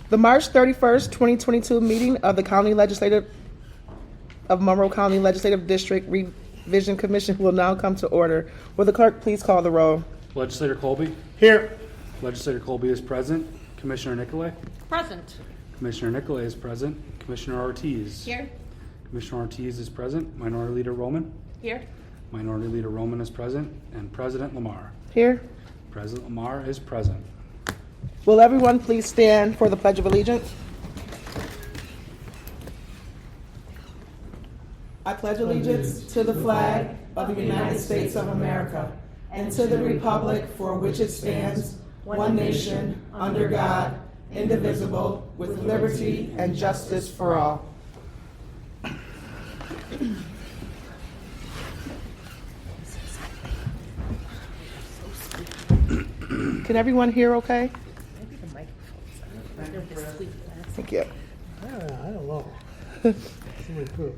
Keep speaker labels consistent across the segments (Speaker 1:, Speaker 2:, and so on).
Speaker 1: The March 31st, 2022 meeting of the Monroe County Legislative District Revision Commission will now come to order. Will the clerk please call the roll?
Speaker 2: Legislator Colby?
Speaker 3: Here.
Speaker 2: Legislator Colby is present. Commissioner Nicolay?
Speaker 4: Present.
Speaker 2: Commissioner Nicolay is present. Commissioner Ortiz?
Speaker 4: Here.
Speaker 2: Commissioner Ortiz is present. Minority Leader Roman?
Speaker 4: Here.
Speaker 2: Minority Leader Roman is present. And President Lamar?
Speaker 1: Here.
Speaker 2: President Lamar is present.
Speaker 1: Will everyone please stand for the Pledge of Allegiance? I pledge allegiance to the flag of the United States of America and to the republic for which it stands, one nation, under God, indivisible, with liberty and justice for all. Can everyone hear okay?
Speaker 4: Maybe the microphone's
Speaker 1: Thank you.
Speaker 3: I don't know. Somebody put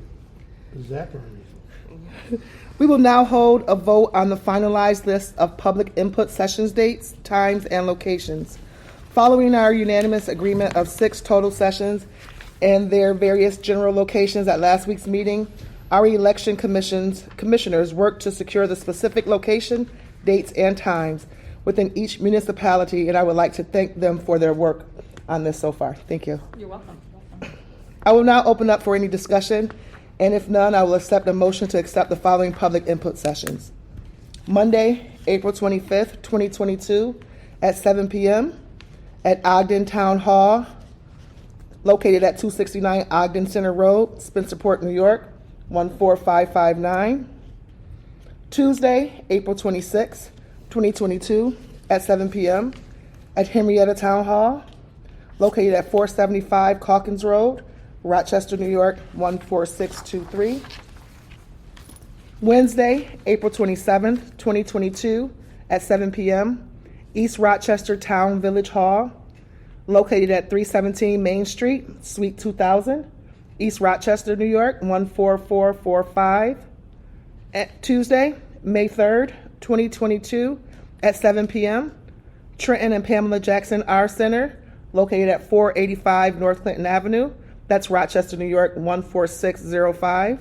Speaker 3: a zapper on me.
Speaker 1: We will now hold a vote on the finalized list of public input sessions dates, times, and locations. Following our unanimous agreement of 6 total sessions and their various general locations at last week's meeting, our election commissioners worked to secure the specific location, dates, and times within each municipality, and I would like to thank them for their work on this so far. Thank you.
Speaker 4: You're welcome.
Speaker 1: I will now open up for any discussion, and if none, I will accept a motion to accept the following public input sessions. Monday, April 25th, 2022, at 7 p.m. at Ogden Town Hall, located at 269 Ogden Center Road, Spencerport, New York, 14559. Tuesday, April 26th, 2022, at 7 p.m. at Henrietta Town Hall, located at 475 Calkins Road, Rochester, New York, 14623. Wednesday, April 27th, 2022, at 7 p.m., East Rochester Town Village Hall, located at 317 Main Street, Suite 2000, East Rochester, New York, 14445. Tuesday, May 3rd, 2022, at 7 p.m., Trenton and Pamela Jackson R Center, located at 485 North Clinton Avenue, that's Rochester, New York, 14605.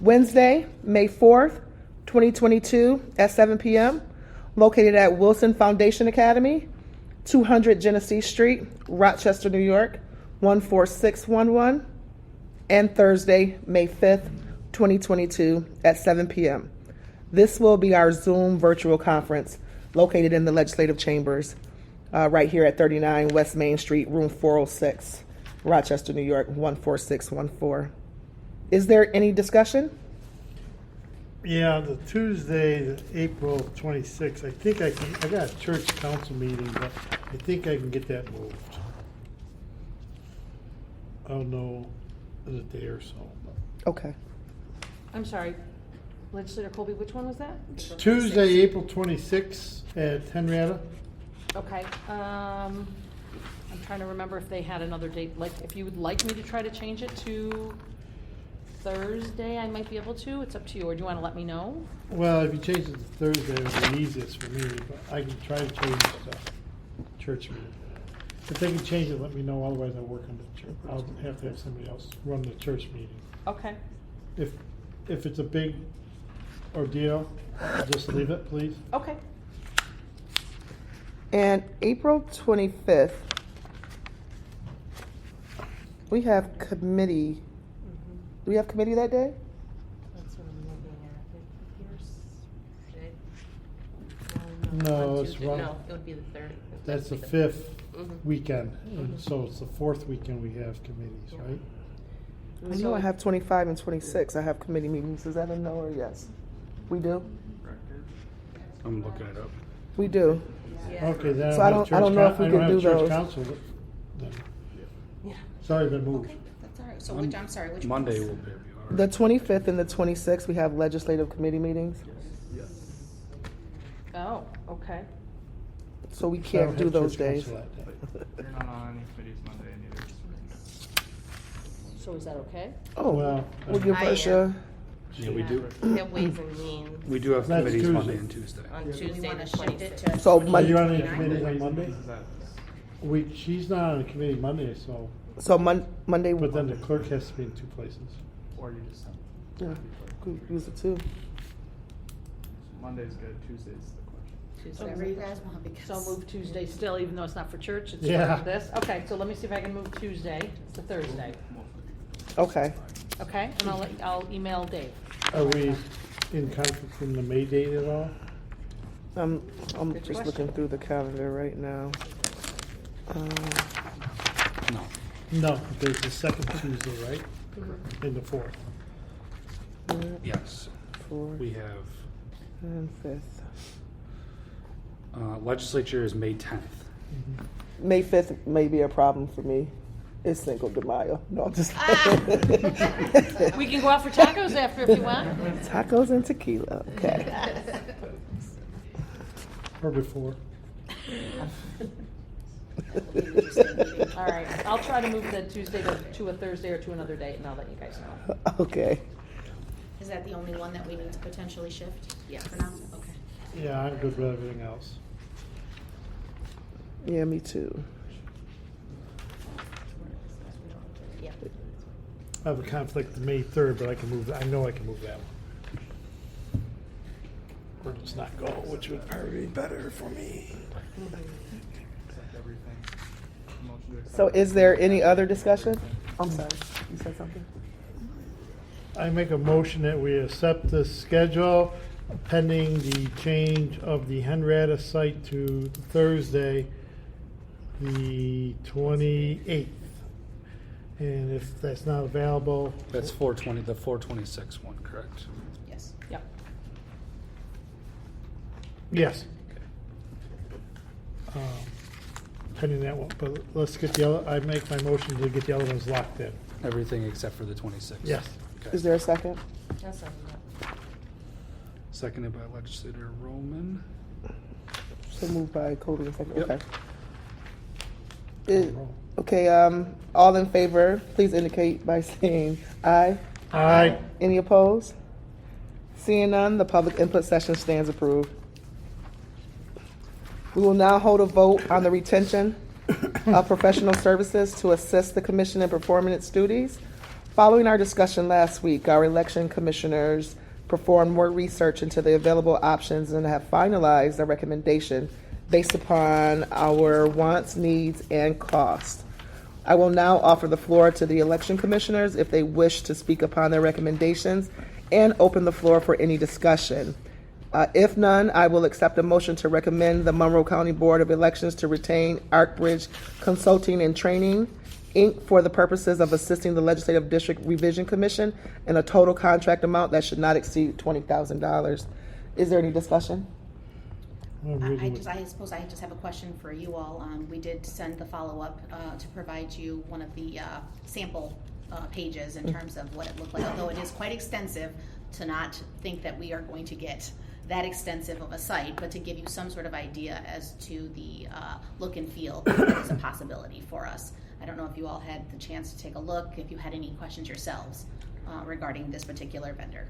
Speaker 1: Wednesday, May 4th, 2022, at 7 p.m., located at Wilson Foundation Academy, 200 Genesee Street, Rochester, New York, 14611. And Thursday, May 5th, 2022, at 7 p.m. This will be our Zoom virtual conference located in the legislative chambers right here at 39 West Main Street, room 406, Rochester, New York, 14614. Is there any discussion?
Speaker 3: Yeah, the Tuesday, the April 26th, I think I got a church council meeting, but I think I can get that moved. I don't know, in a day or so.
Speaker 1: Okay.
Speaker 4: I'm sorry. Legislator Colby, which one was that?
Speaker 3: Tuesday, April 26th at Henrietta.
Speaker 4: Okay. I'm trying to remember if they had another date. Like, if you would like me to try to change it to Thursday, I might be able to. It's up to you. Or do you want to let me know?
Speaker 3: Well, if you change it to Thursday, it would be easiest for me, but I can try to change the church meeting. If they can change it, let me know, otherwise I'll work on the church. I'll have to have somebody else run the church meeting.
Speaker 4: Okay.
Speaker 3: If it's a big ordeal, just leave it, please.
Speaker 4: Okay.
Speaker 1: And April 25th, we have committee. Do we have committee that day?
Speaker 4: That's what I'm looking at.
Speaker 3: No, it's wrong.
Speaker 5: No, it would be the third.
Speaker 3: That's the fifth weekend, and so it's the fourth weekend we have committees, right?
Speaker 1: I know I have 25 and 26. I have committee meetings. Is that a no or yes? We do?
Speaker 2: I'm looking it up.
Speaker 1: We do.
Speaker 5: Yeah.
Speaker 3: Okay, then
Speaker 1: So I don't know if we can do those.
Speaker 3: Council, then.
Speaker 5: Yeah.
Speaker 3: It's already been moved.
Speaker 5: Okay, that's all right. So which, I'm sorry, which
Speaker 2: Monday
Speaker 5: ones?
Speaker 2: will be all right.
Speaker 1: The 25th and the 26th, we have legislative committee meetings.
Speaker 4: Oh, okay.
Speaker 1: So we
Speaker 3: So I
Speaker 1: can't
Speaker 3: don't
Speaker 1: do
Speaker 3: have
Speaker 1: those
Speaker 3: church
Speaker 1: days.
Speaker 3: council that day.
Speaker 6: You're not on any committees Monday either.
Speaker 4: So is that okay?
Speaker 1: Oh,
Speaker 3: Well,
Speaker 1: we'll give
Speaker 5: I
Speaker 1: Russia.
Speaker 2: Yeah, we do.
Speaker 5: We have Ways and Means
Speaker 2: We do have
Speaker 3: That's
Speaker 2: committees
Speaker 3: Tuesday.
Speaker 2: Monday and Tuesday.
Speaker 5: on we Tuesday want the to shift it 26th. to.
Speaker 1: So
Speaker 3: Are
Speaker 1: Monday.
Speaker 3: you on any committees on Monday? She's not on the committee Monday, so,
Speaker 1: So Monday.
Speaker 3: but then the clerk has to be in two places.
Speaker 6: Or you just send.
Speaker 1: Yeah, could use it too.
Speaker 6: Monday's good, Tuesday's the question.
Speaker 4: Tuesday.
Speaker 5: Whatever you guys want, because.
Speaker 4: So move Tuesday still, even though it's not for church, it's
Speaker 3: Yeah.
Speaker 4: for this? Okay, so let me see if I can move Tuesday to Thursday,
Speaker 1: Okay.
Speaker 4: okay? And I'll email Dave.
Speaker 3: Are we in conflict from the May date at all?
Speaker 1: I'm
Speaker 4: Good
Speaker 1: just
Speaker 4: question.
Speaker 1: looking through the calendar right now.
Speaker 2: No.
Speaker 3: No, there's the second Tuesday, right?
Speaker 4: Mm-hmm.
Speaker 3: And the fourth.
Speaker 2: Yes.
Speaker 1: 4th
Speaker 2: We have,
Speaker 1: and 5th.
Speaker 2: legislature is May 10th.
Speaker 1: May 5th may be a problem for me. It's Cinco de Mayo. No, I'm just
Speaker 4: We can go out for tacos after if you want.
Speaker 1: Tacos and tequila. Okay.
Speaker 3: Or before.
Speaker 4: All right, I'll try to move the Tuesday to a Thursday or to another date, and I'll let you guys know.
Speaker 1: Okay.
Speaker 5: Is that the only one that we need to potentially shift? Yeah, for now? Okay.
Speaker 3: Yeah, I'm good with everything else.
Speaker 1: Yeah, me too.
Speaker 5: Yeah.
Speaker 3: I have a conflict the May 3rd, but I can move, I know I can move that one. Or just not go, which would probably be better for me.
Speaker 6: Accept everything. Motion to accept
Speaker 1: So is there any other discussion? I'm sorry, you said something?
Speaker 3: I make a motion that we accept the schedule pending the change of the Henrietta site to Thursday, the 28th. And if that's not available,
Speaker 2: That's 420, the 426 one, correct?
Speaker 5: Yes.
Speaker 4: Yep.
Speaker 3: yes. Pending that one, but let's get the other, I make my motion to get the other ones locked in.
Speaker 2: Everything except for the 26th?
Speaker 3: Yes.
Speaker 2: Okay.
Speaker 1: Is there a second?
Speaker 2: Seconded by legislator Roman.
Speaker 1: So moved by Cody and second,
Speaker 2: Yep.
Speaker 1: okay. Okay, all in favor, please indicate by saying aye.
Speaker 3: Aye.
Speaker 1: Any opposed? Seeing none, the public input session stands approved. We will now hold a vote on the retention of professional services to assist the commission in performing its duties. Following our discussion last week, our election commissioners performed more research into the available options and have finalized a recommendation based upon our wants, needs, and cost. I will now offer the floor to the election commissioners if they wish to speak upon their recommendations and open the floor for any discussion. If none, I will accept a motion to recommend the Monroe County Board of Elections to retain Arkbridge Consulting and Training, Inc. for the purposes of assisting the Legislative District Revision Commission in a total contract amount that should not exceed $20,000. Is there any discussion?
Speaker 5: I suppose I just have a question for you all. We did send the follow-up to provide you one of the sample pages in terms of what it looked like, although it is quite extensive, to not think that we are going to get that extensive of a site, but to give you some sort of idea as to the look and feel that is a possibility for us. I don't know if you all had the chance to take a look, if you had any questions yourselves regarding this particular vendor.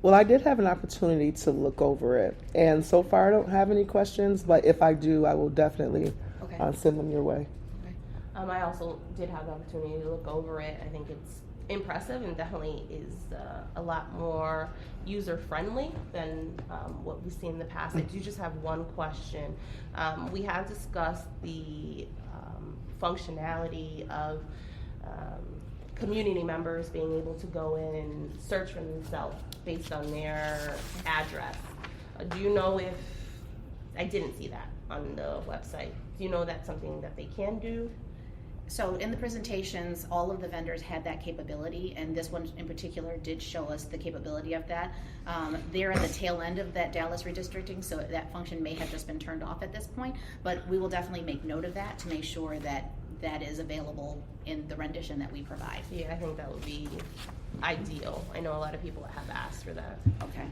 Speaker 1: Well, I did have an opportunity to look over it, and so far I don't have any questions, but if I do, I will definitely
Speaker 5: Okay.
Speaker 1: send them your way.
Speaker 5: Okay.
Speaker 7: I also did have the opportunity to look over it. I think it's impressive and definitely is a lot more user-friendly than what we've seen in the past. I do just have one question. We have discussed the functionality of community members being able to go in and search for themselves based on their address. Do you know if, I didn't see that on the website. Do you know that's something that they can do?
Speaker 5: So in the presentations, all of the vendors had that capability, and this one in particular did show us the capability of that. They're at the tail end of that Dallas redistricting, so that function may have just been turned off at this point, but we will definitely make note of that to make sure that that is available in the rendition that we provide.
Speaker 7: Yeah, I think that would be ideal. I know a lot of people have asked for that.
Speaker 5: Okay.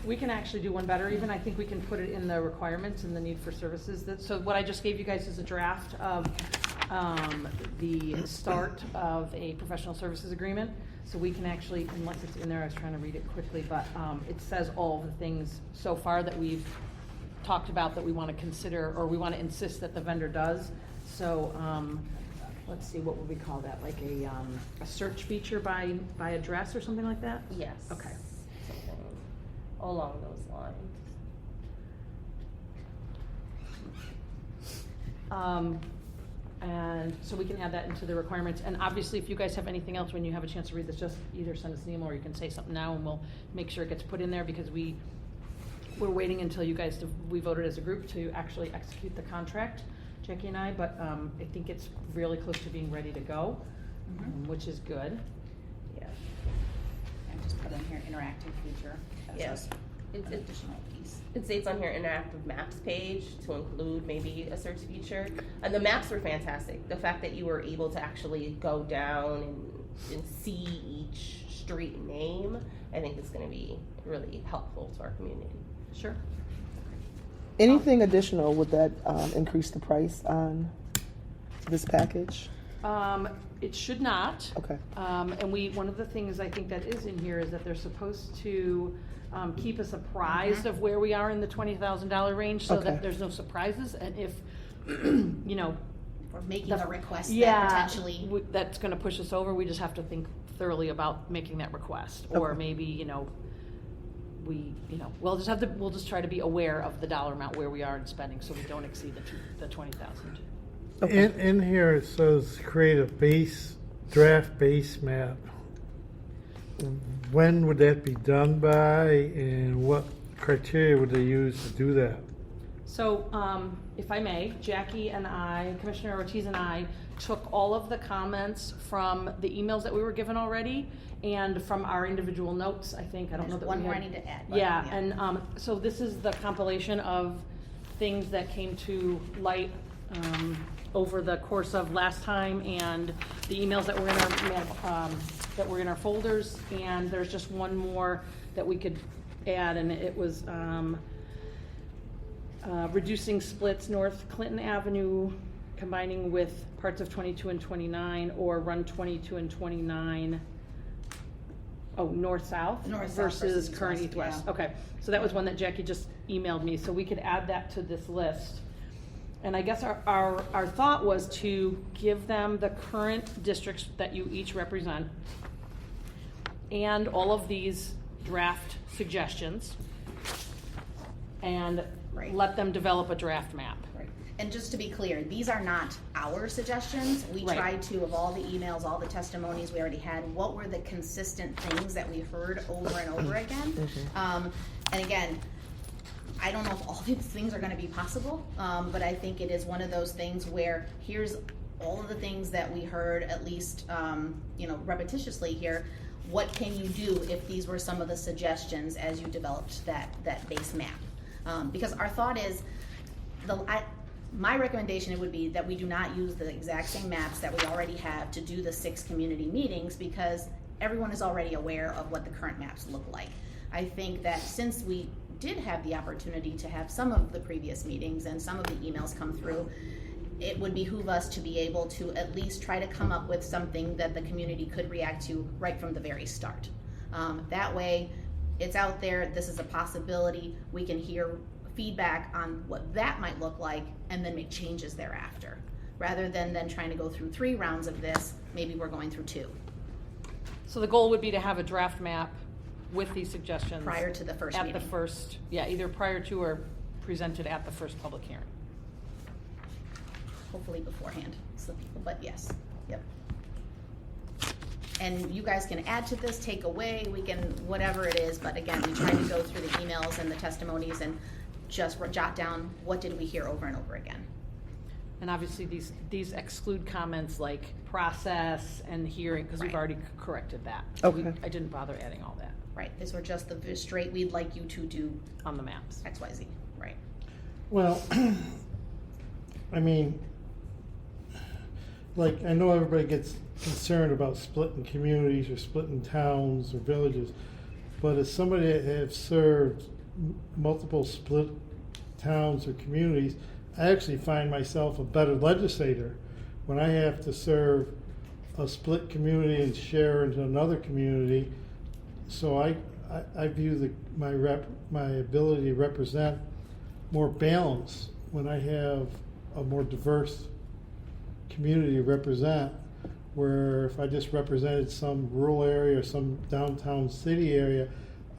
Speaker 4: We can actually do one better even. I think we can put it in the requirements and the need for services. So what I just gave you guys is a draft of the start of a professional services agreement. So we can actually, unless it's in there, I was trying to read it quickly, but it says all the things so far that we've talked about that we want to consider or we want to insist that the vendor does. So, let's see, what would we call that? Like a search feature by address or something like that?
Speaker 7: Yes.
Speaker 4: Okay.
Speaker 7: Something along those lines.
Speaker 4: And so we can add that into the requirements. And obviously, if you guys have anything else, when you have a chance to read this, just either send us an email or you can say something now and we'll make sure it gets put in there, because we're waiting until you guys, we voted as a group to actually execute the contract, Jackie and I, but I think it's really close to being ready to go, which is good.
Speaker 7: Yeah.
Speaker 5: And just put in here interactive feature. That's
Speaker 7: Yeah.
Speaker 5: just
Speaker 7: It's
Speaker 5: an additional piece.
Speaker 7: It states on here interactive maps page to include maybe a search feature. And the maps were fantastic. The fact that you were able to actually go down and see each street name, I think is going to be really helpful to our community.
Speaker 4: Sure.
Speaker 1: Anything additional, would that increase the price on this package?
Speaker 4: It should not.
Speaker 1: Okay.
Speaker 4: And one of the things I think that is in here is that they're supposed to keep us apprised of where we are in the $20,000 range, so
Speaker 1: Okay.
Speaker 4: that there's no surprises. And if, you know,
Speaker 5: Or making
Speaker 4: the-
Speaker 5: a request
Speaker 4: yeah,
Speaker 5: that potentially.
Speaker 4: that's gonna push us over, we just have to think thoroughly about making that request. Or
Speaker 1: Okay.
Speaker 4: maybe, we'll just try to be aware of the dollar amount where we are in spending, so we don't exceed the 20,000.
Speaker 1: Okay.
Speaker 3: In here it says create a draft base map. When would that be done by, and what criteria would they use to do that?
Speaker 4: So, if I may, Jackie and I, Commissioner Ortiz and I, took all of the comments from the emails that we were given already and from our individual notes, I think. I don't know
Speaker 5: There's
Speaker 4: that
Speaker 5: one
Speaker 4: we
Speaker 5: more I
Speaker 4: had.
Speaker 5: need to add. but
Speaker 4: Yeah, and so this is the compilation of things that came to light over the course of last time, and the emails that were in our folders. And there's just one more that we could add, and it was reducing splits North Clinton Avenue, combining with parts of 22 and 29, or run 22 and 29. Oh, north-south
Speaker 5: North-south
Speaker 4: versus
Speaker 5: versus
Speaker 4: current
Speaker 5: east-west,
Speaker 4: east-west.
Speaker 5: yeah.
Speaker 4: Okay, so that was one that Jackie just emailed me, so we could add that to this list. And I guess our thought was to give them the current districts that you each represent and all of these draft suggestions, and
Speaker 5: Right.
Speaker 4: let them develop a draft map.
Speaker 5: Right. And just to be clear, these are not our suggestions. We
Speaker 4: Right.
Speaker 5: tried to, of all the emails, all the testimonies we already had, what were the consistent things that we heard over and over again? And again, I don't know if all these things are gonna be possible, but I think it is one of those things where here's all of the things that we heard, at least, repetitiously here. What can you do if these were some of the suggestions as you developed that base map? Because our thought is, my recommendation it would be that we do not use the exact same maps that we already have to do the 6 community meetings, because everyone is already aware of what the current maps look like. I think that since we did have the opportunity to have some of the previous meetings and some of the emails come through, it would behoove us to be able to at least try to come up with something that the community could react to right from the very start. That way, it's out there, this is a possibility, we can hear feedback on what that might look like and then make changes thereafter. Rather than trying to go through 3 rounds of this, maybe we're going through 2
Speaker 4: So the goal would be to have a draft map with these suggestions.
Speaker 5: prior to the first
Speaker 4: At
Speaker 5: meeting.
Speaker 4: the first, either prior to or presented at the first public hearing.
Speaker 5: Hopefully beforehand, some people, but yes, yep. And you guys can add to this, take away, we can, whatever it is, but again, we try to go through the emails and the testimonies and just jot down what did we hear over and over again.
Speaker 4: And obviously, these exclude comments like process and hearing, because we've
Speaker 5: Right.
Speaker 4: already corrected that.
Speaker 1: Okay.
Speaker 4: I didn't bother adding all that
Speaker 5: Right, these were just the straight, we'd like you to do
Speaker 4: on the maps.
Speaker 5: XYZ, right?
Speaker 3: Well, I mean, like, I know everybody gets concerned about splitting communities or splitting towns or villages, but as somebody that has served multiple split towns or communities, I actually find myself a better legislator when I have to serve a split community and share into another community. So I view my ability to represent more balance when I have a more diverse community to represent, where if I just represented some rural area or some downtown city area,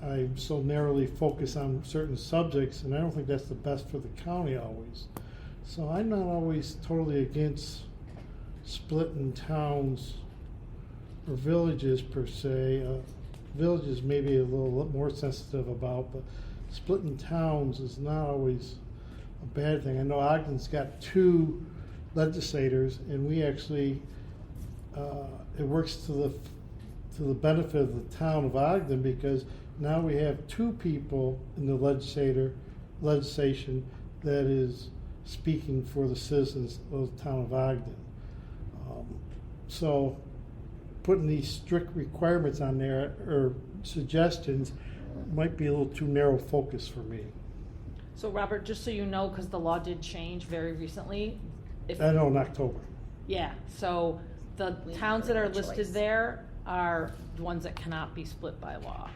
Speaker 3: I'm so narrowly focused on certain subjects, and I don't think that's the best for the county always. So I'm not always totally against splitting towns or villages per se. Villages maybe a little more sensitive about, but splitting towns is not always a bad thing. I know Ogden's got 2 legislators, and we actually it works to the benefit of the town of Ogden, because now we have 2 people in the legislation that is speaking for the citizens of the town of Ogden. So putting these strict requirements on there or suggestions might be a little too narrow focus for me.
Speaker 4: So Robert, just so you know, because the law did change very recently.
Speaker 3: I know in October.
Speaker 4: Yeah, so the
Speaker 5: We
Speaker 4: towns
Speaker 5: have
Speaker 4: that are
Speaker 5: no
Speaker 4: listed
Speaker 5: choice.
Speaker 4: there are the ones that cannot be split by law.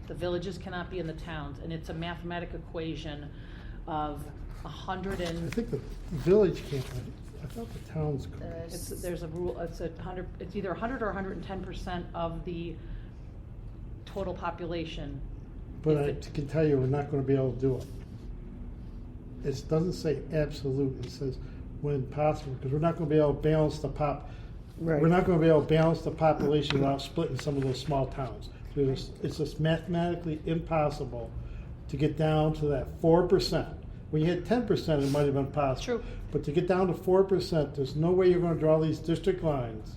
Speaker 4: The villages cannot be in the towns, and it's a mathematical equation of 100
Speaker 3: I
Speaker 4: and,
Speaker 3: think the village can't, I thought the towns could.
Speaker 4: there's a rule, it's either 100 or 110% of the total population.
Speaker 3: But
Speaker 4: If
Speaker 3: I
Speaker 4: it-
Speaker 3: can tell you, we're not gonna be able to do it. It doesn't say absolute, it says when possible, because we're not gonna be able to balance the
Speaker 1: Right.
Speaker 3: we're not gonna be able to balance the population without splitting some of those small towns. It's just mathematically impossible to get down to that 4%. When you hit 10%, it might have been possible.
Speaker 4: True.
Speaker 3: But to get down to 4%, there's no way you're gonna draw these district lines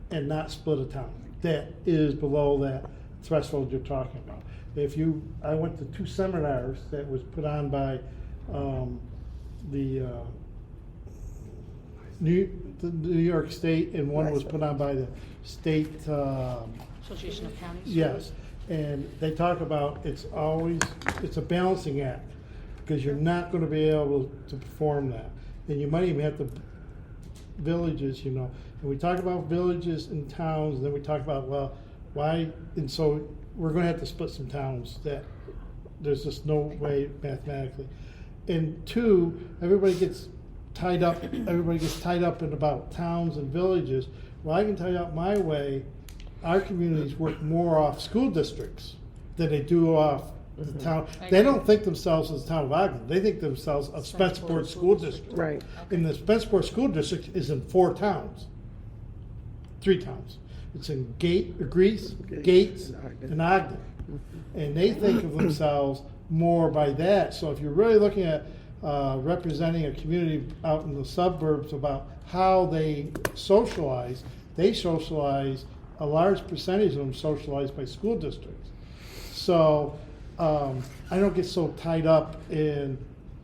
Speaker 3: and not split a town. That is below that threshold you're talking about. I went to 2 seminars that was put on by the New York State, and one was put on by the state.
Speaker 4: Association of Counties?
Speaker 3: Yes, and they talk about it's a balancing act, because you're not going to be able to perform that, and you might even have to villages, and we talk about villages and towns, and then we talk about, well, why, and so we're going to have to split some towns that there's just no way mathematically. And 2, everybody gets tied up in about towns and villages. Well, I can tell you out my way, our communities work more off school districts than they do off the town.
Speaker 4: I
Speaker 3: They
Speaker 4: agree.
Speaker 3: don't think themselves as the town of Ogden. They think themselves of Spencerport School District.
Speaker 1: Right.
Speaker 3: And the Spencerport School District is in 4 towns, 3 towns. It's in Gates, and Ogden. And they think of themselves more by that. So if you're really looking at representing a community out in the suburbs about how they socialize a large percentage of them socialize by school districts. So I don't get so tied up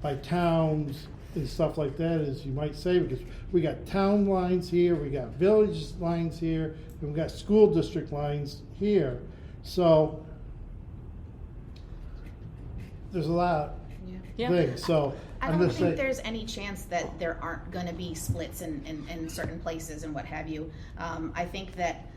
Speaker 3: by towns and stuff like that as you might say, because we got town lines here, we got village lines here, and we got school district lines here. So there's a lot
Speaker 4: Yeah.
Speaker 3: of things. So
Speaker 5: I
Speaker 3: I'm
Speaker 5: don't
Speaker 3: just
Speaker 5: think
Speaker 3: saying,
Speaker 5: there's any chance that there aren't going to be splits in certain places and what have you. I think that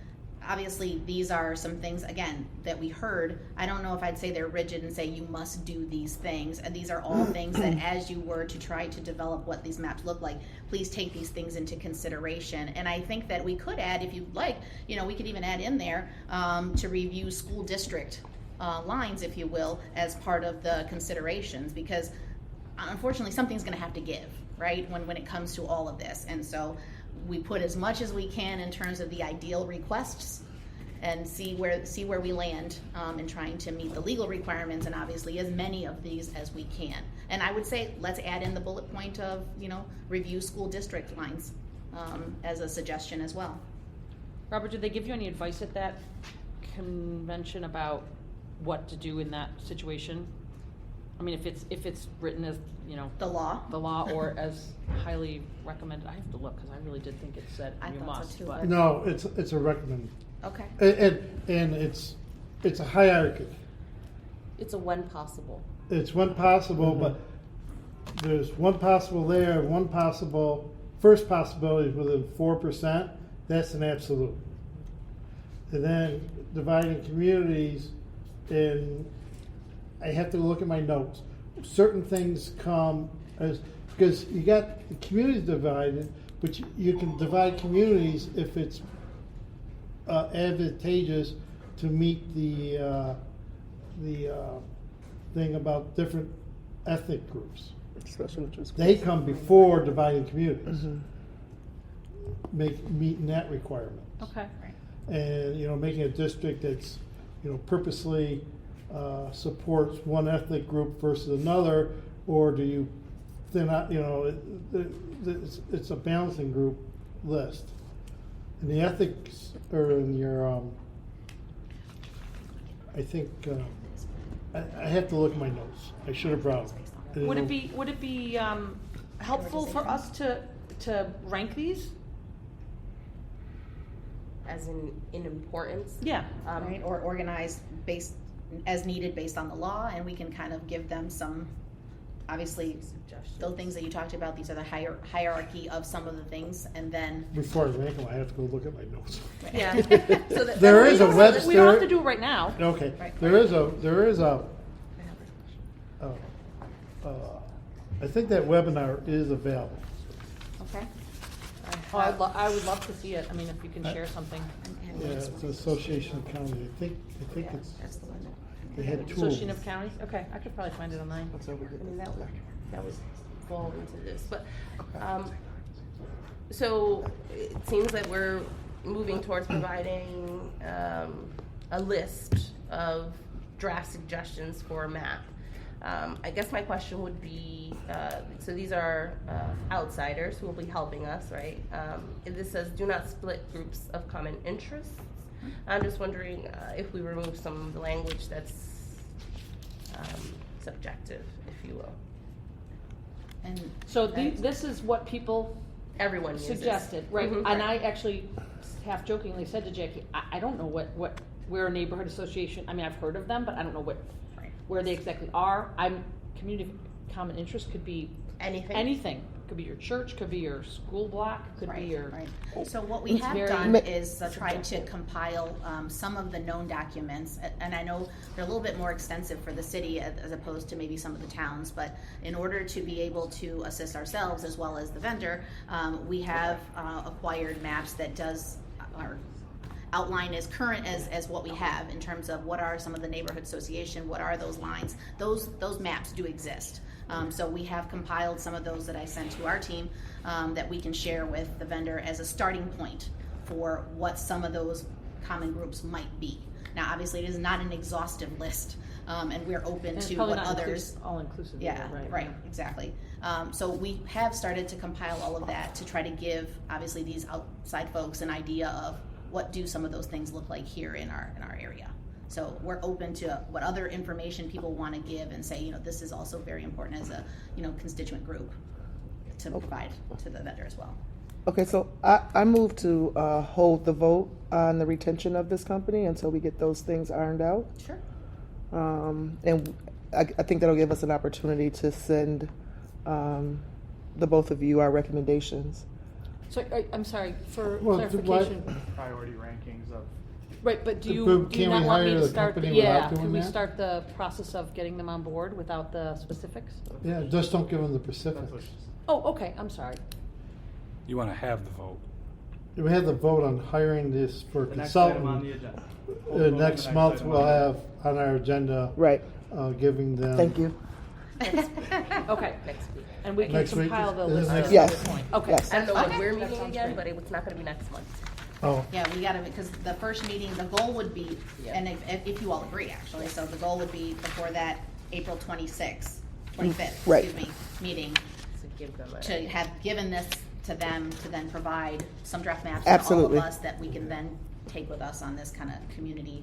Speaker 5: obviously these are some things, again, that we heard. I don't know if I'd say they're rigid and say you must do these things. And these are all things that as you were to try to develop what these maps look like, please take these things into consideration. And I think that we could add, if you'd like, we could even add in there to review school district lines, if you will, as part of the considerations, because unfortunately something's going to have to give, right, when it comes to all of this. And so we put as much as we can in terms of the ideal requests and see where we land in trying to meet the legal requirements, and obviously as many of these as we can. And I would say let's add in the bullet point of review school district lines as a suggestion as well.
Speaker 4: Robert, did they give you any advice at that convention about what to do in that situation? I mean, if it's written as,
Speaker 5: The law.
Speaker 4: the law, or as highly recommended. I have to look, because I really did think it said
Speaker 5: I
Speaker 4: you
Speaker 5: thought so
Speaker 4: must,
Speaker 5: too.
Speaker 4: but.
Speaker 3: no, it's a recommend.
Speaker 5: Okay.
Speaker 3: And it's a hierarchy.
Speaker 7: It's a when possible.
Speaker 3: It's one possible, but there's one possible there, one possible, first possibility is within 4%, that's an absolute. And then dividing communities, and I have to look at my notes. Certain things come as, because you got the communities divided, But you can divide communities if it's advantageous to meet the thing about different ethnic groups.
Speaker 1: Special interest
Speaker 3: They
Speaker 1: groups.
Speaker 3: come before dividing communities, meeting that requirement.
Speaker 4: Okay.
Speaker 3: And, making a district that's, purposely supports one ethnic group versus another, or do you thin out, it's a balancing group list. And the ethics are in your, I think, I have to look at my notes. I should have brought them.
Speaker 4: Would it be helpful for us to rank these?
Speaker 7: As in importance.
Speaker 4: Yeah.
Speaker 5: Right, or organized based, as needed based on the law, and we can kind of give them some, obviously,
Speaker 7: Suggestions.
Speaker 5: those things that you talked about, these are the hierarchy of some of the things, and then.
Speaker 3: Before I rank them, I have to go look at my notes.
Speaker 7: Yeah. So
Speaker 3: There is a website.
Speaker 4: We don't have to do it right now.
Speaker 3: Okay,
Speaker 5: Right.
Speaker 3: there is a, I think that webinar is available.
Speaker 4: Okay. Oh, I would love to see it. I mean, if you can share something.
Speaker 3: Yeah, it's the Association of Counties. I think it's,
Speaker 5: That's the one that.
Speaker 3: they had two of
Speaker 4: Association
Speaker 3: them.
Speaker 4: of Counties? Okay, I could probably find it online.
Speaker 7: I mean, that was fall into this, but, so it seems that we're moving towards providing, a list of draft suggestions for a map. I guess my question would be, so these are outsiders who will be helping us, right? If this says do not split groups of common interests, I'm just wondering if we remove some of the language that's subjective, if you will.
Speaker 5: And.
Speaker 4: So this is what people
Speaker 7: Everyone uses.
Speaker 4: suggested, right?
Speaker 7: Mhm.
Speaker 4: And I actually half jokingly said to Jackie, I don't know where a neighborhood association, I mean, I've heard of them, but I don't know where they exactly are. Community of common interest could be
Speaker 7: Anything.
Speaker 4: anything. Could be your church, could be your school block, could be your.
Speaker 5: Right. So what we
Speaker 4: It's
Speaker 5: have
Speaker 4: very
Speaker 5: done is try to
Speaker 4: subjective.
Speaker 5: compile some of the known documents, and I know they're a little bit more extensive for the city as opposed to maybe some of the towns, but in order to be able to assist ourselves as well as the vendor, we have acquired maps that are outline as current as what we have in terms of what are some of the neighborhood association, what are those lines. Those maps do exist. So we have compiled some of those that I sent to our team that we can share with the vendor as a starting point for what some of those common groups might be. Now, obviously, it is not an exhaustive list, and we're open
Speaker 4: And it's
Speaker 5: to
Speaker 4: probably
Speaker 5: what
Speaker 4: not
Speaker 5: others.
Speaker 4: all inclusive.
Speaker 5: Yeah,
Speaker 4: either,
Speaker 5: right, exactly. So we have started to compile all of that to try to give, obviously, these outside folks an idea of what do some of those things look like here in our area. So we're open to what other information people want to give and say, this is also very important as a, constituent group to provide to the vendor as well.
Speaker 1: Okay, so I move to hold the vote on the retention of this company until we get those things ironed out.
Speaker 5: Sure.
Speaker 1: And I think that'll give us an opportunity to send the both of you our recommendations.
Speaker 4: So I'm sorry for
Speaker 3: Well,
Speaker 4: clarification.
Speaker 6: Priority rankings of.
Speaker 4: Right, but do you
Speaker 3: Can
Speaker 4: not
Speaker 3: we
Speaker 4: want me
Speaker 3: hire
Speaker 4: to
Speaker 3: the
Speaker 4: start?
Speaker 3: company without
Speaker 4: Yeah,
Speaker 3: doing
Speaker 4: can we
Speaker 3: that?
Speaker 4: start the process of getting them on board without the specifics?
Speaker 3: Yeah, just don't give them the
Speaker 6: That's what
Speaker 3: specifics.
Speaker 4: Oh, okay. I'm sorry.
Speaker 2: You want to have the vote.
Speaker 3: We have the vote on hiring this for
Speaker 6: the next item on
Speaker 3: consultant.
Speaker 6: the agenda.
Speaker 3: Next month,
Speaker 6: item
Speaker 3: we'll
Speaker 6: on
Speaker 3: have on our agenda,
Speaker 1: Right.
Speaker 3: giving them.
Speaker 1: Thank you.
Speaker 4: Okay.
Speaker 7: Next week.
Speaker 4: And we can
Speaker 3: Next week?
Speaker 4: compile the
Speaker 3: Is it
Speaker 4: list
Speaker 3: next
Speaker 4: at
Speaker 1: Yes.
Speaker 4: this point. Okay.
Speaker 1: Yes.
Speaker 7: I don't know when
Speaker 5: Okay.
Speaker 7: we're
Speaker 4: That
Speaker 7: meeting
Speaker 4: sounds
Speaker 7: again,
Speaker 4: great.
Speaker 7: but it's not gonna be next month.
Speaker 3: Oh,
Speaker 5: Yeah, we gotta, because the first meeting, the goal would be,
Speaker 7: Yeah.
Speaker 5: and if you all agree, actually, so the goal would be before that April 25th,
Speaker 1: Right.
Speaker 5: excuse me, meeting,
Speaker 7: So give them
Speaker 5: to have given this to them to then provide some draft maps
Speaker 1: Absolutely.
Speaker 5: to all of us that we can then take with us on this kind of community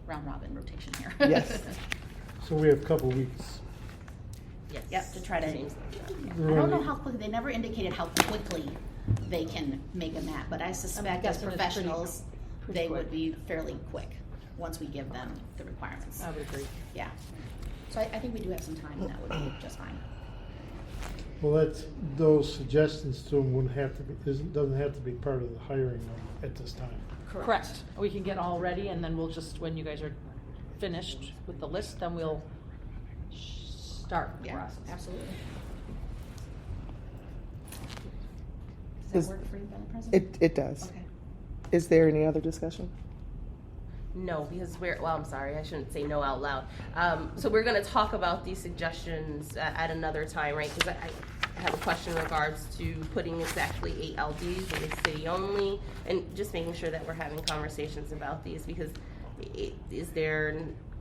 Speaker 5: round robin rotation here.
Speaker 1: Yes.
Speaker 3: so we have a couple weeks.
Speaker 7: Yes.
Speaker 5: Yep, to try to,
Speaker 7: Change them.
Speaker 5: I don't know how quickly, they never indicated how quickly they can make a map, but I suspect as
Speaker 4: guessing it's
Speaker 5: professionals,
Speaker 4: pretty
Speaker 5: they
Speaker 4: quick.
Speaker 5: would be fairly quick once we give them the requirements.
Speaker 4: I would agree.
Speaker 5: Yeah. So I think we do have some time, and that would be just fine.
Speaker 3: Well, those suggestions to them wouldn't have to be, doesn't have to be part of the hiring at this time.
Speaker 4: Correct. We can get all ready, and then we'll just, when you guys are finished with the list, then we'll start the
Speaker 5: Yeah,
Speaker 4: process.
Speaker 5: absolutely. Does
Speaker 1: Is-
Speaker 5: that work for you, Madam President?
Speaker 1: It does.
Speaker 5: Okay.
Speaker 1: Is there any other discussion?
Speaker 7: No, because I'm sorry, I shouldn't say no out loud. So we're gonna talk about these suggestions at another time, right? Because I have a question in regards to putting exactly 8 LDs in the city only, and just making sure that we're having conversations about these, because is there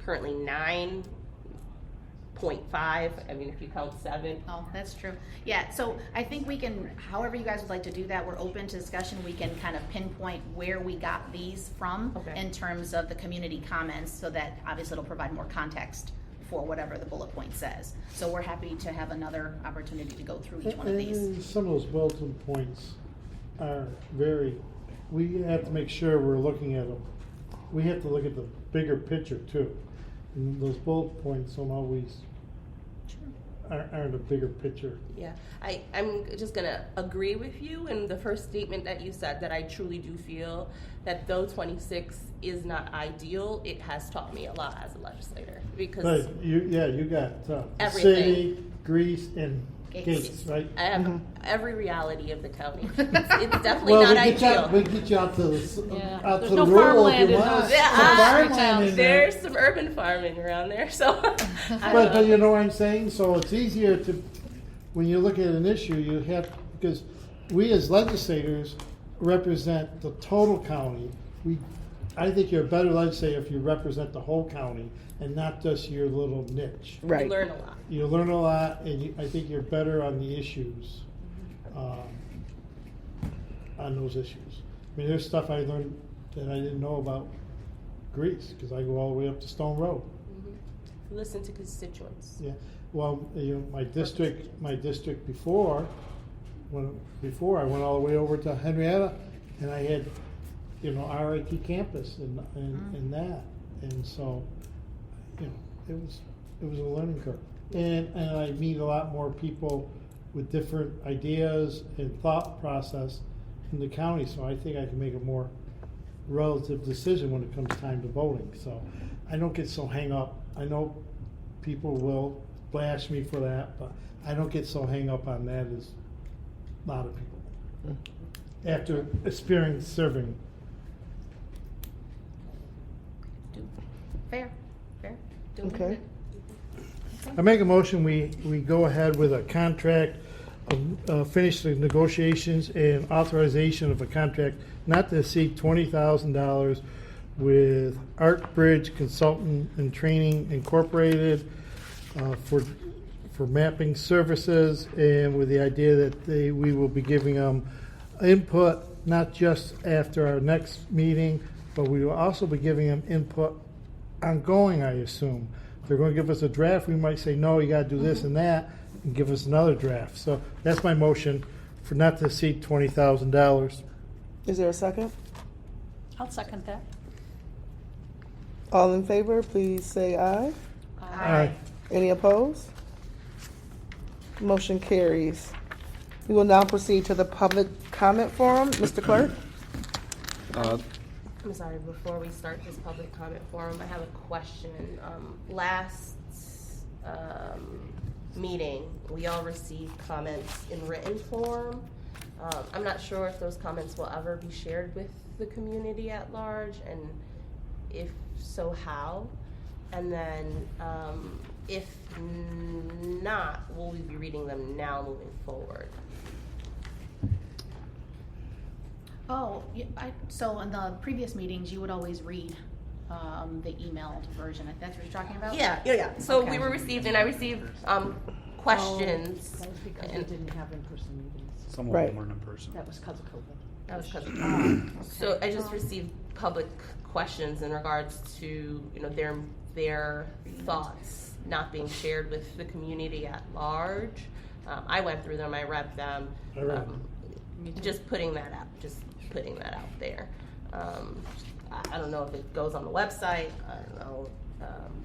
Speaker 7: currently 9.5? I mean, if you count 7.
Speaker 5: Oh, that's true. Yeah, so I think we can, however you guys would like to do that, we're open to discussion. We can kind of pinpoint where we got these from
Speaker 7: Okay.
Speaker 5: in terms of the community comments, so that obviously it'll provide more context for whatever the bullet point says. So we're happy to have another opportunity to go through each one of these.
Speaker 3: And some of those bulletin points are we have to make sure we're looking at them. We have to look at the bigger picture too. And those bullet points don't always aren't a bigger picture.
Speaker 7: Yeah, I'm just gonna agree with you in the first statement that you said, that I truly do feel that though 26 is not ideal, it has taught me a lot as a legislator, because
Speaker 3: But you got the
Speaker 7: Everything.
Speaker 3: city, Greece, and
Speaker 5: Gates.
Speaker 3: Gates, right?
Speaker 7: I have every reality of the county. It's definitely
Speaker 3: Well,
Speaker 7: not
Speaker 3: we get
Speaker 7: ideal.
Speaker 3: we get you out to the
Speaker 4: Yeah,
Speaker 3: out
Speaker 4: there's
Speaker 3: to
Speaker 4: no
Speaker 3: the rural
Speaker 4: farmland
Speaker 3: if you
Speaker 4: in
Speaker 3: want.
Speaker 4: those-
Speaker 7: Yeah,
Speaker 3: Some
Speaker 7: ah,
Speaker 3: farmland in there.
Speaker 7: There's some urban farming around there, so. I don't
Speaker 3: But
Speaker 7: know.
Speaker 3: you know what I'm saying? So it's easier to, when you look at an issue, you have, because we as legislators represent the total county. I think you're a better legislator if you represent the whole county and not just your little niche.
Speaker 1: Right.
Speaker 7: You learn a lot.
Speaker 3: You learn a lot, and I think you're better on the issues, on those issues. I mean, there's stuff I learned that I didn't know about Greece, because I go all the way up to Stone Road.
Speaker 7: Listen to constituents.
Speaker 3: Yeah, well, my district before I went all the way over to Henrietta, and I had, RIT campus and that, and so, it was a learning curve. And I meet a lot more people with different ideas and thought process in the county, so I think I can make a more relative decision when it comes time to voting. So I don't get so hang up. I know people will bash me for that, but I don't get so hang up on that as a lot of people. After experience serving.
Speaker 5: Fair. Doing
Speaker 1: Okay.
Speaker 5: good.
Speaker 3: I make a motion, we go ahead with a contract, finish the negotiations and authorization of a contract not to exceed $20,000 with Art Bridge Consultant and Training Incorporated for mapping services, and with the idea that we will be giving them input not just after our next meeting, but we will also be giving them input ongoing, I assume. They're going to give us a draft. We might say, no, you got to do this and that, and give us another draft. So that's my motion for not to exceed $20,000.
Speaker 1: Is there a second?
Speaker 4: I'll second that.
Speaker 1: All in favor, please say aye.
Speaker 3: Aye.
Speaker 1: Any opposed? Motion carries. We will now proceed to the public comment forum. Mr. Clerk?
Speaker 7: I'm sorry, before we start this public comment forum, I have a question. Last meeting, we all received comments in written form. I'm not sure if those comments will ever be shared with the community at large, and if so, how? And then if not, will we be reading them now moving forward?
Speaker 5: Oh, so in the previous meetings, you would always read the emailed version. That's what you're talking about?
Speaker 7: Yeah. So
Speaker 5: Okay.
Speaker 7: we were received, and I received questions.
Speaker 4: That was because we
Speaker 7: and-
Speaker 4: didn't have in-person meetings.
Speaker 2: Some of
Speaker 1: Right.
Speaker 2: them weren't in person.
Speaker 4: That was because of COVID.
Speaker 7: That was because So I just received public questions in regards to, their thoughts not being shared with the community at large. I went through them, I read them.
Speaker 3: I read them.
Speaker 7: Just putting that out there. I don't know if it goes on the website, I don't know,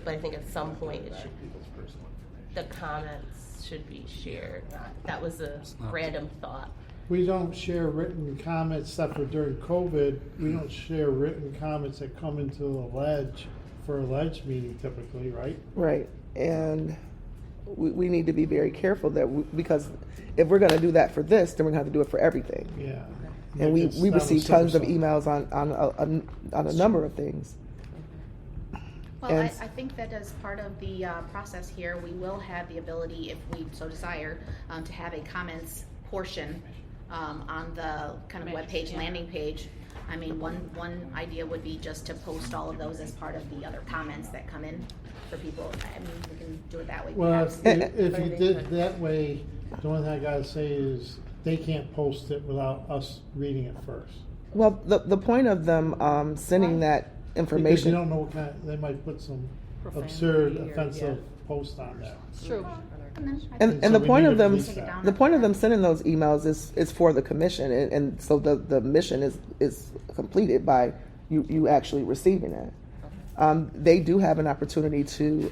Speaker 7: but I think at some point the comments should be shared. That was a random thought.
Speaker 3: We don't share written comments except for during COVID. We don't share written comments that come into the ledge for a ledge meeting typically, right?
Speaker 1: Right. And we need to be very careful because if we're going to do that for this, then we're going to have to do it for everything.
Speaker 3: Yeah.
Speaker 1: And we
Speaker 3: It's not a
Speaker 1: receive tons of
Speaker 3: silver
Speaker 1: emails on a number of things.
Speaker 5: Well,
Speaker 1: And-
Speaker 5: I think that as part of the process here, we will have the ability, if we so desire, to have a comments portion on the kind of webpage, landing page. I mean, one idea would be just to post all of those as part of the other comments that come in for people. I mean, we can do it that way.
Speaker 3: Well,
Speaker 5: perhaps.
Speaker 3: if you did that way, the only thing I gotta say is they can't post it without us reading it first.
Speaker 1: Well, the point of them sending that
Speaker 3: Because you
Speaker 1: information,
Speaker 3: don't know what kind, they might put some
Speaker 4: Profanity
Speaker 3: absurd,
Speaker 4: or-
Speaker 3: offensive post on there.
Speaker 4: It's true.
Speaker 5: And then I
Speaker 1: and
Speaker 5: think
Speaker 3: so
Speaker 1: the
Speaker 3: we
Speaker 1: point
Speaker 3: need
Speaker 1: of
Speaker 3: to
Speaker 1: them,
Speaker 3: police that.
Speaker 1: the point of them sending those emails is for the commission, and so the mission is completed by you actually receiving it. They do have an opportunity to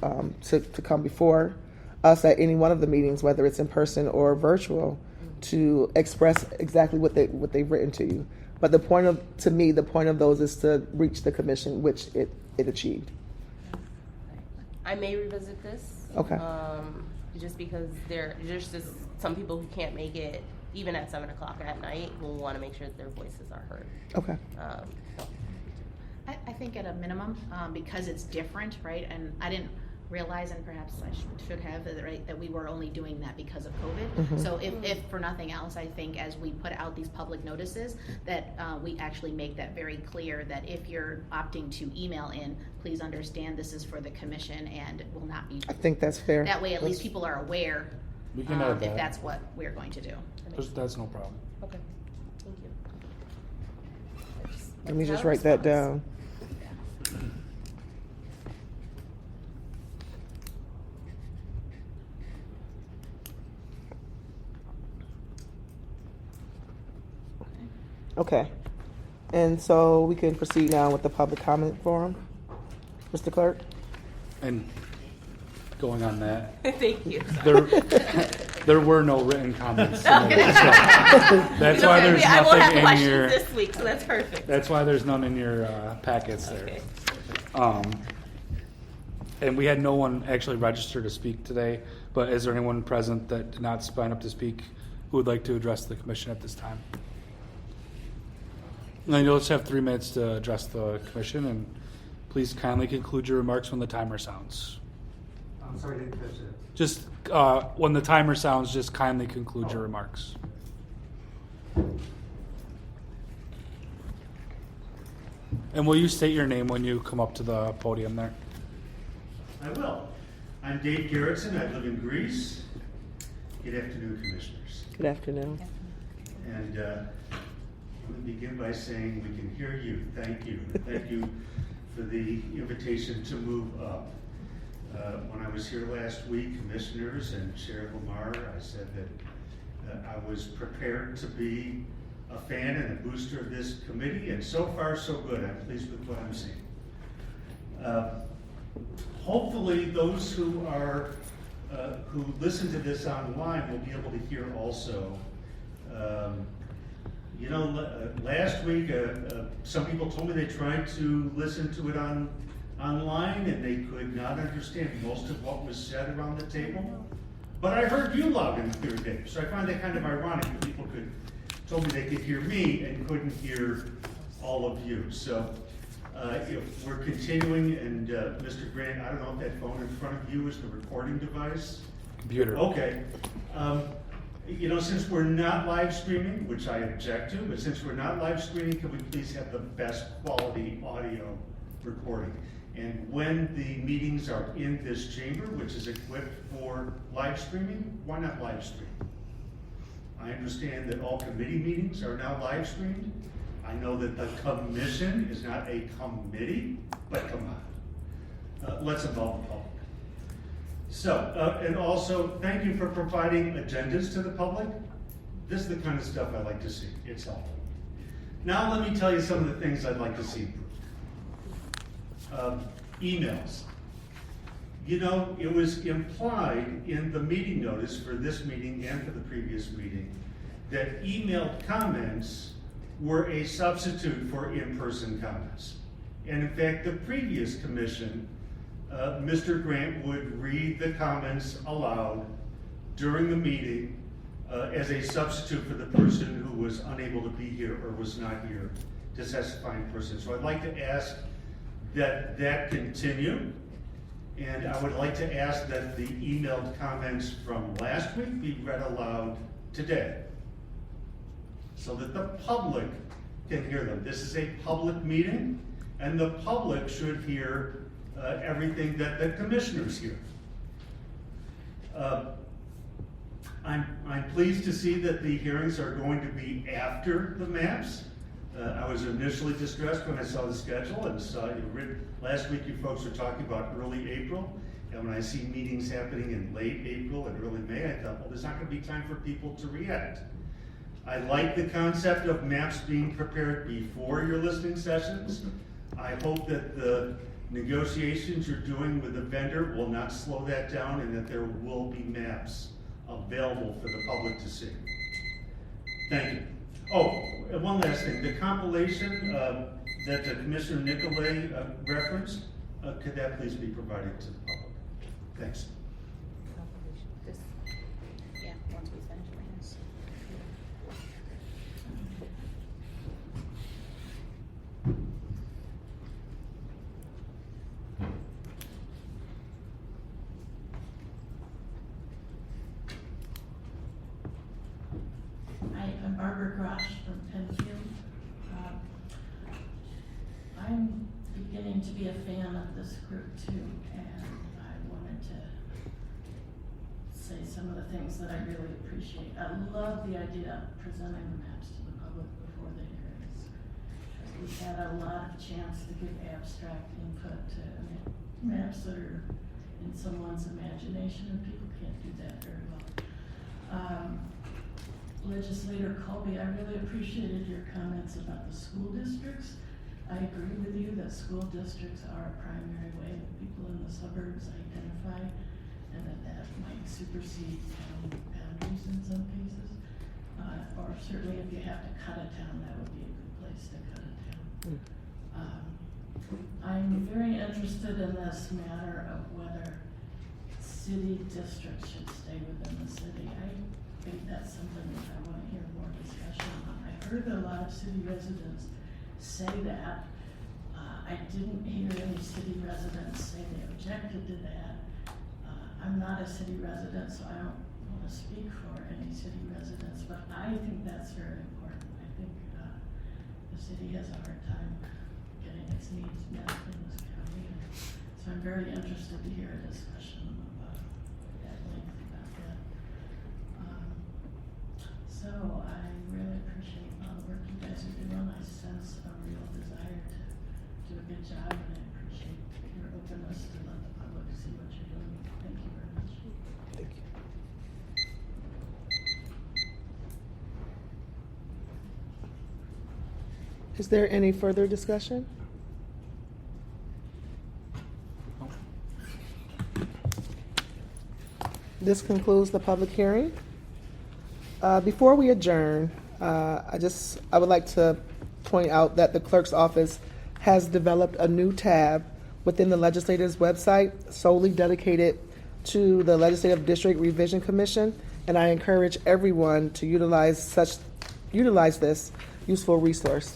Speaker 1: come before us at any one of the meetings, whether it's in person or virtual, to express exactly what they've written to you. But the point of those is to reach the commission, which it achieved.
Speaker 7: I may revisit this.
Speaker 1: Okay.
Speaker 7: Just because there's just some people who can't make it even at 7 o'clock at night who want to make sure that their voices are heard.
Speaker 1: Okay.
Speaker 7: So,
Speaker 5: I think at a minimum, because it's different, right? And I didn't realize, and perhaps I should have, right, that we were only doing that because of COVID. So if for nothing else, I think as we put out these public notices, that we actually make that very clear that if you're opting to email in, please understand this is for the commission and it will not be.
Speaker 1: I think that's fair.
Speaker 5: That way, at least people are aware
Speaker 2: We can add
Speaker 5: if
Speaker 2: that.
Speaker 5: that's what we're going to do.
Speaker 2: That's no problem.
Speaker 7: okay. Thank you.
Speaker 1: Let me just write that down. Okay. And so we can proceed now with the public comment forum. Mr. Clerk?
Speaker 2: And going on that,
Speaker 7: Thank you.
Speaker 2: there were no written comments submitted, so that's why there's
Speaker 7: I won't have
Speaker 2: nothing in
Speaker 7: questions
Speaker 2: your.
Speaker 7: this week, so that's perfect.
Speaker 2: That's why there's none in your packets there.
Speaker 7: Okay.
Speaker 2: And we had no one actually register to speak today, but is there anyone present that did not sign up to speak who would like to address the commission at this time? Now you'll just have 3 minutes to address the commission, and please kindly conclude your remarks when the timer sounds.
Speaker 8: I'm sorry, I didn't catch that.
Speaker 2: Just when the timer sounds, just kindly conclude your remarks. And will you state your name when you come up to the podium there?
Speaker 8: I will. I'm Dave Gerritsen. I live in Greece. Good afternoon, commissioners.
Speaker 1: Good afternoon.
Speaker 8: And let me begin by saying we can hear you. Thank you. Thank you for the invitation to move up. When I was here last week, commissioners and Chair Lamar, I said that I was prepared to be a fan and a booster of this committee, and so far so good. I'm pleased with what I'm seeing. Hopefully those who listen to this online will be able to hear also. Last week, some people told me they tried to listen to it online and they could not understand most of what was said around the table. But I heard you loud and clear, Dave, so I find that kind of ironic that people told me they could hear me and couldn't hear all of you. So if we're continuing, and Mr. Grant, I don't know if that phone in front of you is the recording device?
Speaker 2: Computer.
Speaker 8: Okay. Since we're not live streaming, which I object to, but since we're not live streaming, can we please have the best quality audio recording? And when the meetings are in this chamber, which is equipped for live streaming, why not live stream? I understand that all committee meetings are now live streamed. I know that the commission is not a committee, but come on. Let's involve the public. So, and also, thank you for providing agendas to the public. This is the kind of stuff I like to see. It's helpful. Now let me tell you some of the things I'd like to see improved. Emails. It was implied in the meeting notice for this meeting and for the previous meeting that emailed comments were a substitute for in-person comments. And in fact, the previous commission Mr. Grant would read the comments aloud during the meeting as a substitute for the person who was unable to be here or was not here to testify in person. So I'd like to ask that that continue. And I would like to ask that the emailed comments from last week be read aloud today, so that the public can hear them. This is a public meeting, and the public should hear everything that the commissioners hear. I'm pleased to see that the hearings are going to be after the maps. I was initially distressed when I saw the schedule and saw last week you folks were talking about early April, and when I see meetings happening in late April and early May, I thought, well, there's not going to be time for people to react. I like the concept of maps being prepared before your listening sessions. I hope that the negotiations you're doing with the vendor will not slow that down, and that there will be maps available for the public to see. Thank you. Oh, and one last thing. The compilation that Commissioner Nicolay referenced, could that please be provided to the public? Thanks.
Speaker 5: Yeah, once we finish plans.
Speaker 9: Hi, I'm Barbara Grosh from Penfield. I'm beginning to be a fan of this group too, and I wanted to say some of the things that I really appreciate. I love the idea of presenting the maps to the public before the hearings. We've had a lot of chance to give abstract input to maps that are in someone's imagination, and people can't do that very well. Legislator Colby, I really appreciated your comments about the school districts. I agree with you that school districts are a primary way that people in the suburbs identify, and that might supersede town boundaries in some cases. Or certainly if you have to cut a town, that would be a good place to cut a town. I'm very interested in this matter of whether city districts should stay within the city. I think that's something that I want to hear more discussion on. I heard a lot of city residents say that. I didn't hear any city residents say they objected to that. I'm not a city resident, so I don't want to speak for any city residents, but I think that's very important. I think the city has a hard time getting its needs met in this county, and so I'm very interested to hear a discussion at length about that. So I really appreciate all the work you guys are doing. I sense a real desire to do a good job, and I appreciate your openness to let the public see what you're doing. Thank you very much.
Speaker 1: Thank you. Is there any further discussion? This concludes the public hearing. Before we adjourn, I would like to point out that the clerk's office has developed a new tab within the legislature's website solely dedicated to the Legislative District Revision Commission, and I encourage everyone to utilize this useful resource.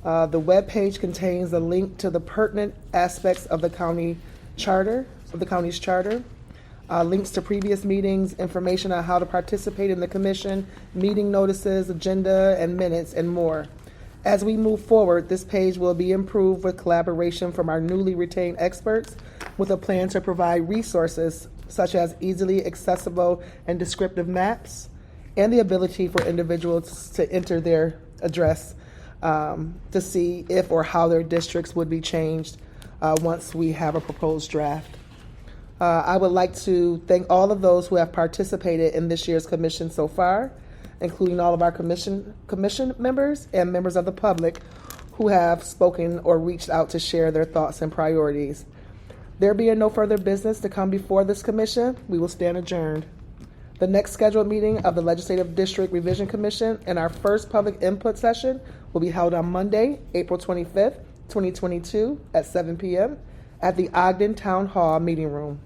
Speaker 1: The web page contains a link to the pertinent aspects of the county's charter, links to previous meetings, information on how to participate in the commission, meeting notices, agenda, and minutes, and more. As we move forward, this page will be improved with collaboration from our newly retained experts, with a plan to provide resources such as easily accessible and descriptive maps, and the ability for individuals to enter their address to see if or how their districts would be changed once we have a proposed draft. I would like to thank all of those who have participated in this year's commission so far, including all of our commission members and members of the public who have spoken or reached out to share their thoughts and priorities. There being no further business to come before this commission, we will stand adjourned. The next scheduled meeting of the Legislative District Revision Commission and our first public input session will be held on Monday, April 25th, 2022 at 7 p.m. at the Ogden Town Hall Meeting Room.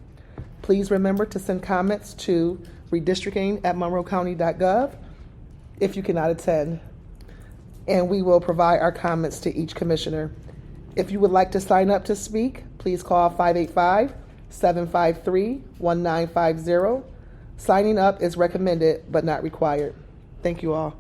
Speaker 1: Please remember to send comments to redistricting@monroecounty.gov if you cannot attend, and we will provide our comments to each commissioner. If you would like to sign up to speak, please call 585-753-1950. Signing up is recommended but not required. Thank you all.